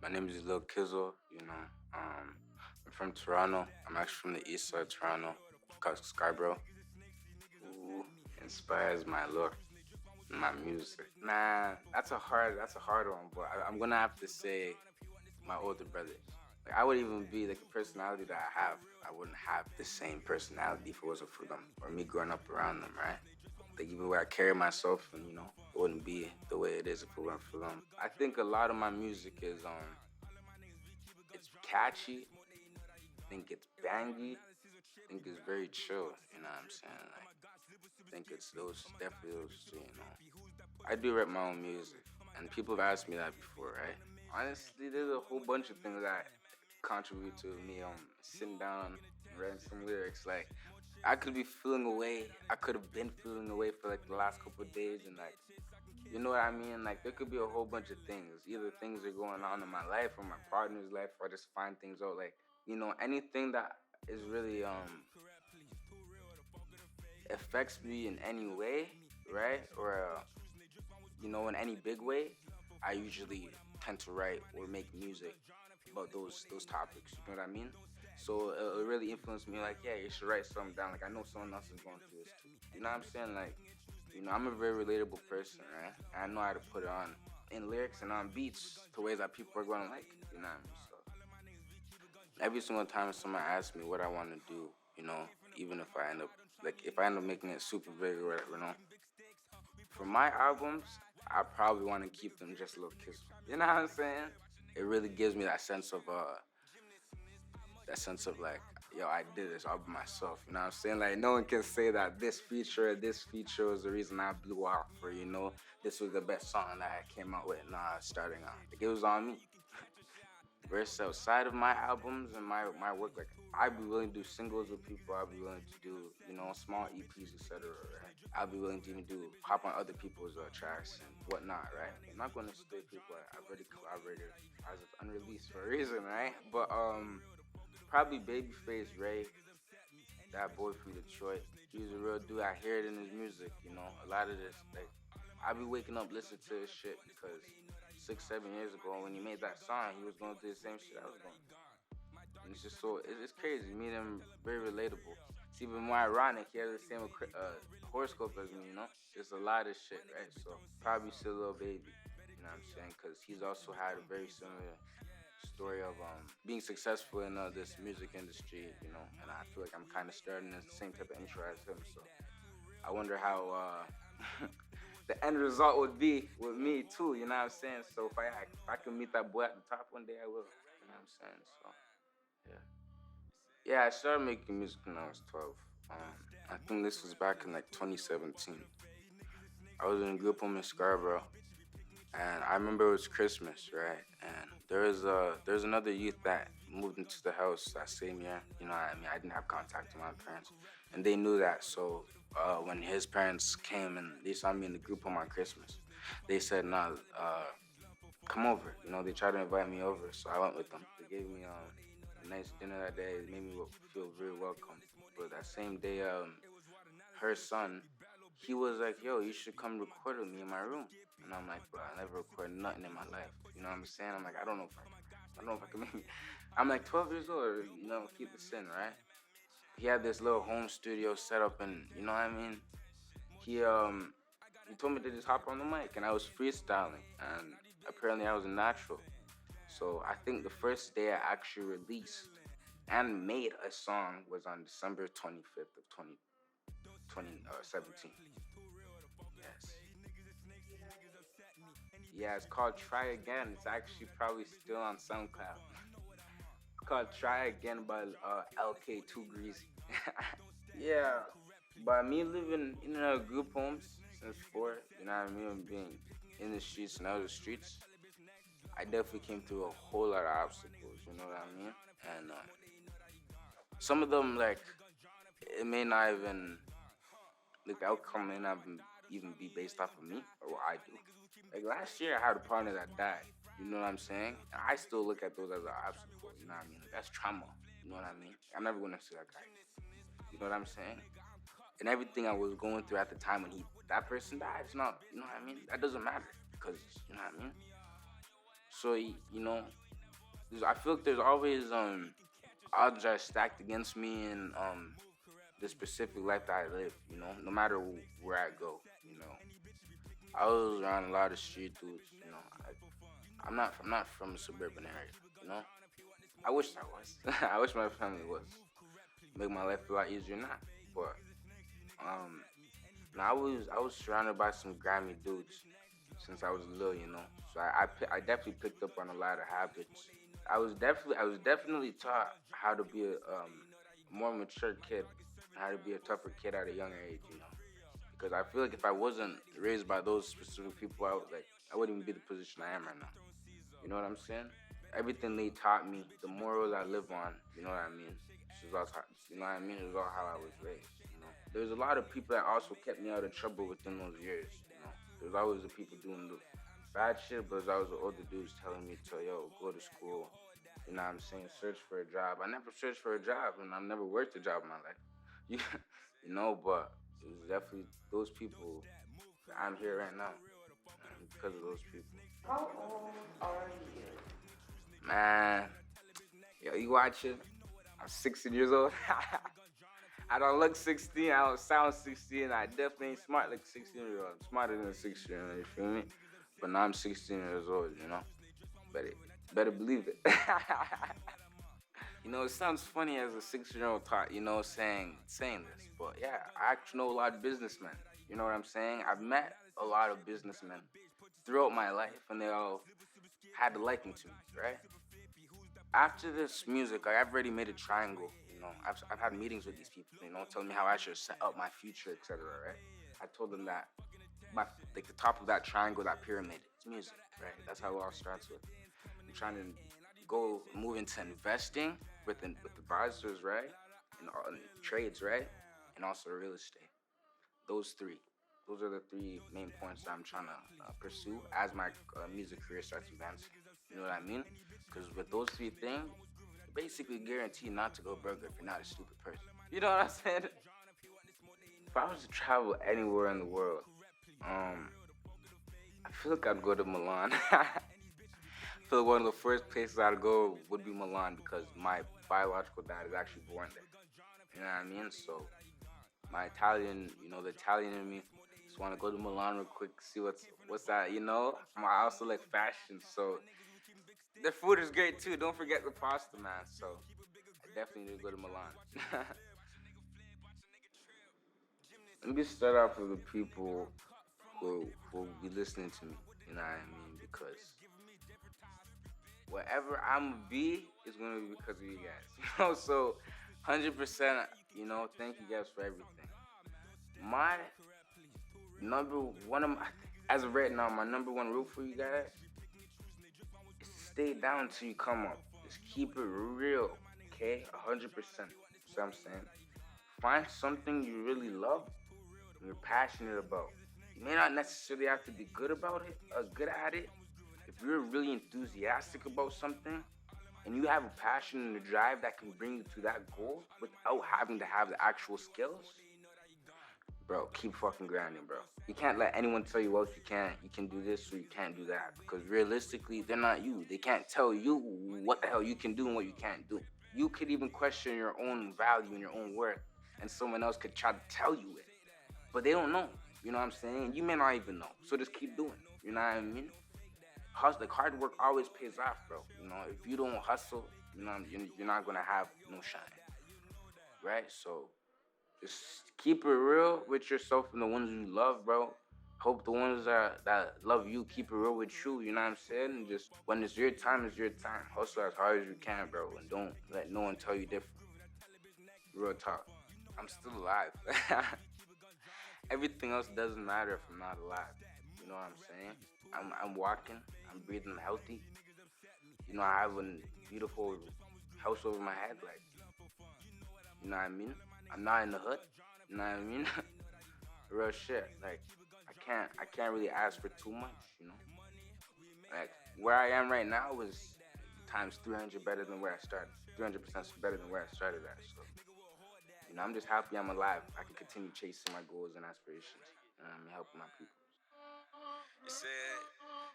My name is Lil Kizzle. I'm from Toronto. I'm actually from the east side of Toronto, called Scarborough. Who inspires my look, my music? Nah, that's a hard one. But I'm gonna have to say my older brothers. Like I would even be like the personality that I have. I wouldn't have the same personality if it wasn't for them or me growing up around them, right? Like even where I carry myself, and it wouldn't be the way it is if it weren't for them. I think a lot of my music is it's catchy. I think it's bangy. I think it's very chill. You know what I'm saying? Like I think it's those definitely those two. I do rap my own music, and people have asked me that before, right? Honestly, there's a whole bunch of things that contribute to me sitting down and writing some lyrics. Like I could be feeling away. I could have been feeling away for like the last couple of days, and like you know what I mean? Like there could be a whole bunch of things. Either things are going on in my life or my partner's life, or I just find things out. Like anything that is really affects me in any way, right? Or in any big way, I usually tend to write or make music about those topics. You know what I mean? So it really influenced me. Like, yeah, you should write something down. Like, I know someone else is going through this too. You know what I'm saying? Like, I'm a very relatable person, right? I know how to put it on in lyrics and on beats to ways that people are going to like. You know what I mean? So every single time someone asks me what I want to do, even if I end up making it super big or whatever, for my albums, I probably want to keep them just a little kiss. You know what I'm saying? It really gives me that sense of like, yo, I did this all by myself. You know what I'm saying? Like no one can say that this feature was the reason I blew off, or this was the best song that I came out with. Nah, starting out, like it was on me. Versus outside of my albums and my work, like I'd be willing to do singles with people. I'd be willing to do small EPs, etc. Right? I'd be willing to even do hop on other people's tracks and whatnot. Right? I'm not going to stay people I've already collaborated as of unreleased for a reason, right? But probably Babyface Ray, that boy from Detroit. He's a real dude. I hear it in his music. A lot of this like I be waking up listening to his shit because 6, 7 years ago when he made that song, he was going through the same shit I was going through. And it's just it's crazy. Me and him very relatable. It's even more ironic. He has the same horoscope as me. Just a lot of shit, right? So probably still a little baby. You know what I'm saying? Because he's also had a very similar story of being successful in this music industry. And I feel like I'm kind of starting the same type of intro as him. So I wonder how the end result would be with me too. You know what I'm saying? So if I can meet that boy at the top one day, I will. You know what I'm saying? So yeah, yeah. I started making music when I was 12. I think this was back in like 2017. I was in a group home in Scarborough, and I remember it was Christmas, right? And there's another youth that moved into the house that same year. You know what I mean? I didn't have contact with my parents, and they knew that. So when his parents came and they saw me in the group home on Christmas, they said, "Nah, come over." They tried to invite me over, so I went with them. They gave me a nice dinner that day. It made me feel very welcome. But that same day, her son, he was like, "Yo, you should come record with me in my room." And I'm like, "Bro, I never recorded nothing in my life." You know what I'm saying? I'm like, I don't know if I don't know if I can make. I'm like 12 years old. Keep this in, right? He had this little home studio set up, and you know what I mean. He um he told me to just hop on the mic, and I was freestyling, and apparently I was a natural. So I think the first day I actually released and made a song was on December 25th of 2017. Yes. Yeah, it's called Try Again. It's actually probably still on SoundCloud. It's called Try Again by LK Too Greasy. Yeah, by me living in a group homes since four, you know what I mean, being in the streets and out of the streets, I definitely came through a whole lot of obstacles. You know what I mean? And some of them, like, it may not even like the outcome may not even be based off of me or what I do. Like last year, I had a partner that died. You know what I'm saying? And I still look at those as an obstacle. You know what I mean? Like, that's trauma. You know what I mean? I'm never gonna see that guy. You know what I'm saying? And everything I was going through at the time when that person died, it's not. You know what I mean? That doesn't matter because you know what I mean. So I feel like there's always odds are stacked against me in the specific life that I live. You know, no matter where I go. You know, I was around a lot of street dudes. You know, I'm not from a suburban area. You know, I wish I was. I wish my family was. Make my life a lot easier now. But um, no, I was surrounded by some grimy dudes since I was little. You know, so I definitely picked up on a lot of habits. I was definitely taught how to be a more mature kid, how to be a tougher kid at a younger age. You know, because I feel like if I wasn't raised by those specific people, I wouldn't even be the position I am right now. You know what I'm saying? Everything they taught me, the morals I live on. You know what I mean? This is also, you know what I mean? It was all how I was raised. You know, there's a lot of people that also kept me out of trouble within those years. You know, there's always the people doing the bad shit, but there's always the older dudes telling me to go to school. You know what I'm saying? Search for a job. I never searched for a job, and I've never worked a job in my life. You, you know, but it was definitely those people that I'm here right now, and because of those people. How old are you? Man, yo, you watching? I'm 16 years old. I don't look 16. I don't sound 16. I definitely ain't smart like a 16-year-old. I'm smarter than a 16-year-old. You feel me? But now I'm 16 years old. You know, better better believe it. You know, it sounds funny as a 6-year-old taught. You know, saying this, but yeah, I actually know a lot of businessmen. You know what I'm saying? I've met a lot of businessmen throughout my life, and they all had a liking to me, right? After this music, like, I've already made a triangle. You know, I've had meetings with these people. You know, telling me how I should set up my future, etc. Right? I told them that my like the top of that triangle, that pyramid, is music. Right? That's how it all starts with. I'm trying to move into investing with advisors, right? And trades, right? And also real estate. Those three. Those are the three main points that I'm trying to pursue as my music career starts advancing. You know what I mean? Because with those three things, you're basically guaranteed not to go broke if you're not a stupid person. You know what I'm saying? If I was to travel anywhere in the world, um, I feel like I'd go to Milan. I feel like one of the first places I'd go would be Milan because my biological dad is actually born there. You know what I mean? So my Italian, you know, the Italian in me, just want to go to Milan real quick, see what's that, you know. I also like fashion, so the food is great too. Don't forget the pasta, man. So I definitely need to go to Milan. Let me start off with the people who will be listening to me. You know what I mean? Because whatever I'm gonna be is gonna be because of you guys. You know, so 100%. You know, thank you guys for everything. My number one of my, as of right now, my number one rule for you guys is to stay down till you come up. Just keep it real, okay? 100%. See what I'm saying? Find something you really love and you're passionate about. You may not necessarily have to be good about it or good at it. If you're really enthusiastic about something and you have a passion and a drive that can bring you to that goal without having to have the actual skills, bro, keep fucking grinding, bro. You can't let anyone tell you, well, you can do this or you can't do that. Because realistically, they're not you. They can't tell you what the hell you can do and what you can't do. You could even question your own value and your own worth, and someone else could try to tell you it. But they don't know. You know what I'm saying? You may not even know. So just keep doing it. You know what I mean? Like hard work always pays off, bro. You know, if you don't hustle, you know, you're not gonna have no shine, right? So just keep it real with yourself and the ones you love, bro. Hope the ones that love you keep it real with you. You know what I'm saying? And just when it's your time, it's your time. Hustle as hard as you can, bro, and don't let no one tell you different. Real talk. I'm still alive. Everything else doesn't matter if I'm not alive. You know what I'm saying? I'm walking. I'm breathing healthy. You know, I have a beautiful house over my head. Like, you know what I mean? I'm not in the hood. You know what I mean? Real shit. Like, I can't really ask for too much. You know, like where I am right now is times 300 better than where I started. 300% better than where I started at. So, you know, I'm just happy I'm alive. I can continue chasing my goals and aspirations. And I'm helping my people. It's it.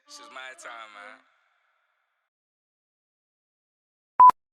This is my time, man.